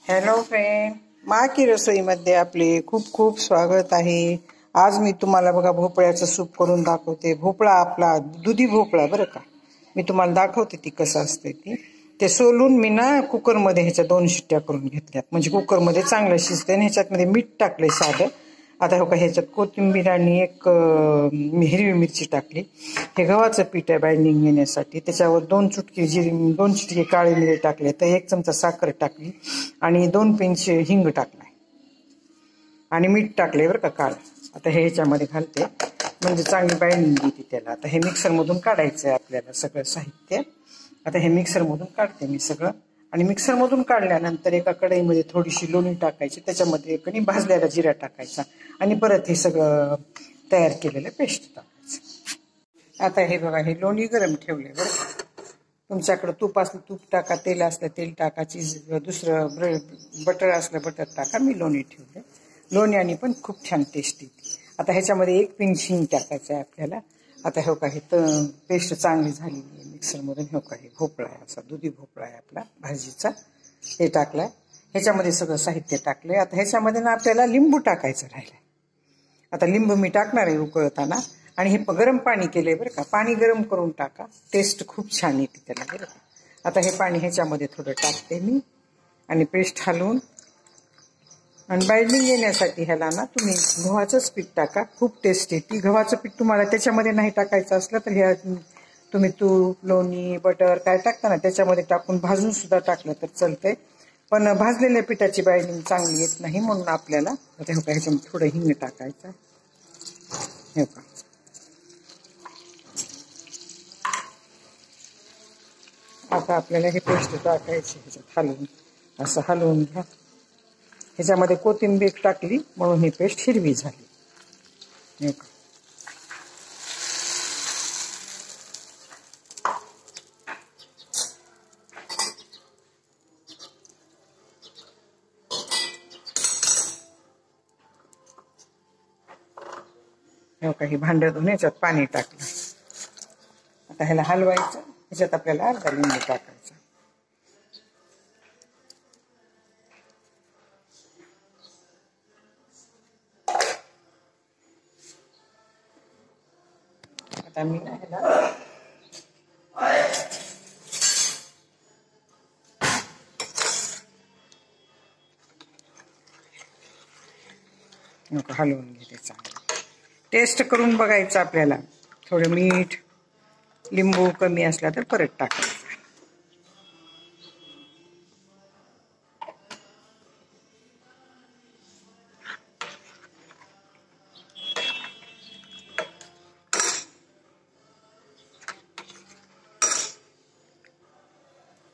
Hello friend, मा की रसोईमध्ये आपले खूप खूप स्वागत आहे। आज मी तुम्हाला बघा भोपळ्याचं सूप करून दाखवते। भोपळा आपला दुधी भोपळा बरं का, मी तुम्हाला दाखवते ती कसं असते ते सोलून मी ना कुकरमध्ये ह्याच्या 2 शिट्ट्या करून घेतल्यात, म्हणजे कुकरमध्ये चांगलं शिजते आणि ह्याच्यात मीठ टाकले साधं। आता हो का ह्याच्यात कोथिंबीर आणि एक हिरवी मिरची टाकली। हे गव्हाचं पीठ आहे बाइंडिंग येण्यासाठी। त्याच्यावर 2 चुटकी जिरे, 2 चिटके काळे मिरे टाकले, तर 1 चमचा साखर टाकली आणि 2 पिंच हिंग टाकलाय आणि मीठ टाकले बरं का काळं। आता हे ह्याच्यामध्ये घालते म्हणजे चांगली बाइंडिंग येते त्याला। आता हे मिक्सरमधून काढायचं आहे आपल्याला सगळं साहित्य। आता हे मिक्सरमधून काढते मी सगळं आणि मिक्सरमधून काढल्यानंतर एका कढईमध्ये थोडीशी लोणी टाकायची, त्याच्यामध्ये कणी भाजलेला जिरा टाकायचा आणि परत हे सगळं तयार केलेलं पेस्ट टाकायचं। आता हे बघा, हे लोणी गरम ठेवले बरं का। तुमच्याकडे तूप असलं तूप टाका, तेल असलं तेल टाका, दुसरं बटर असलं बटर टाका। मी लोणी ठेवले, लोण्याने पण खूप छान टेस्ट येते। आता ह्याच्यामध्ये 1 पिंच हिंग टाकायचं आहे आपल्याला। आता हो का, हे पेस्ट चांगली झालेली आहे मिक्सरमधून। हो का, हे भोपळा आहे, असा दुधी भोपळा आहे आपला भाजीचा, हे टाकलाय। ह्याच्यामध्ये सगळं साहित्य टाकलंय। आता ह्याच्यामध्ये ना आपल्याला लिंबू टाकायचं राहिलंय। आता लिंबू मी टाकणार आहे उकळताना आणि हे गरम पाणी केलंय बरं का। पाणी गरम करून टाका, टेस्ट खूप छान येते त्याला बरं का। आता हे पाणी ह्याच्यामध्ये थोडं टाकते मी आणि पेस्ट हलवून आणि बाइंडिंग येण्यासाठी ह्याला ना तुम्ही गव्हाचंच पीठ टाका, खूप टेस्ट येते। गव्हाचं पीठ तुम्हाला त्याच्यामध्ये नाही टाकायचं असलं तर ह्या तुम्ही तूप, लोणी, बटर काय टाकता ना त्याच्यामध्ये टाकून भाजून सुद्धा टाकलं तर चालतंय, पण भाजलेल्या पिठाची बाइंडिंग चांगली येत नाही, म्हणून आपल्याला ह्याच्यामध्ये थोडं हिंग टाकायचं। हे का, आता आपल्याला हे पेस्ट टाकायची, ह्याच्यात हलवून असं हलवून घ्या। ह्याच्यामध्ये कोथिंबीर टाकली म्हणून ही पेस्ट हिरवी झाली। हे का, हे का, ही भांडं धुवून ह्याच्यात पाणी टाकलं। आता ह्याला हलवायचं, ह्याच्यात आपल्याला अर्धा लिंबू टाकायचा। आता मी ना ह्याला हलवून घेते चांगलं। टेस्ट करून बघायचं आपल्याला, थोडं मीठ, लिंबू कमी असला तर परत टाकायचं।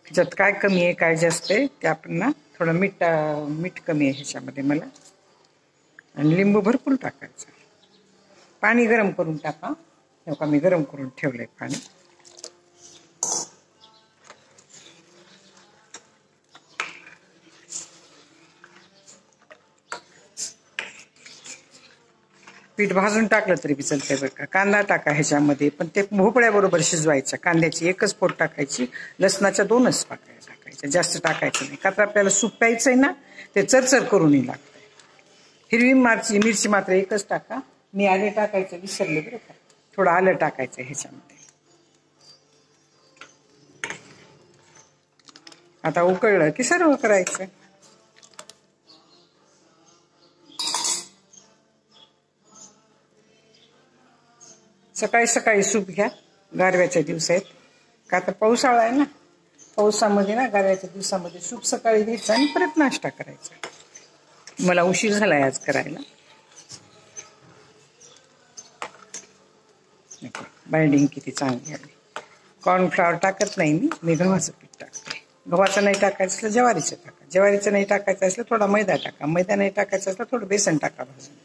ह्याच्यात काय कमी आहे काय जास्त आहे ते आपण ना, थोडं मीठ कमी आहे ह्याच्यामध्ये मला, आणि लिंबू भरपूर टाकायचं। पाणी गरम करून टाका, हे का मी गरम करून ठेवलंय पाणी। पीठ भाजून टाकलं तरी बी चालतंय बरं का। कांदा टाका ह्याच्यामध्ये, पण ते भोपळ्याबरोबर शिजवायचं। कांद्याची 1च फोड टाकायची, लसणाच्या 2च पाकळ्या टाकायच्या, जास्त टाकायचं नाही, का तर आपल्याला सूप प्यायचंय ना, ते चरचर करूनही लागतंय। हिरवी मिरची मात्र 1च टाका, मी आले टाकायचं विसरले बरं का, थोडं आलं टाकायचं ह्याच्यामध्ये। आता उकळलं की सर्व करायचं। सकाळी सकाळी सूप घ्या, गारव्याच्या दिवसात, का तर पावसाळा आहे ना, पावसामध्ये ना गारव्याच्या दिवसामध्ये सूप सकाळी घ्यायचं आणि परत नाश्ता करायचा। मला उशीर झालाय आज करायला। बाइंडिंग किती चांगली आली। कॉर्नफ्लॉवर टाकत नाही मी गव्हाचं पीठ टाकते। गव्हाचं नाही टाकायचं असलं ज्वारीचं टाका, ज्वारीचं नाही टाकायचं असलं थोडा मैदा टाका, मैदा नाही टाकायचं असलं थोडं बेसन टाका भाजून।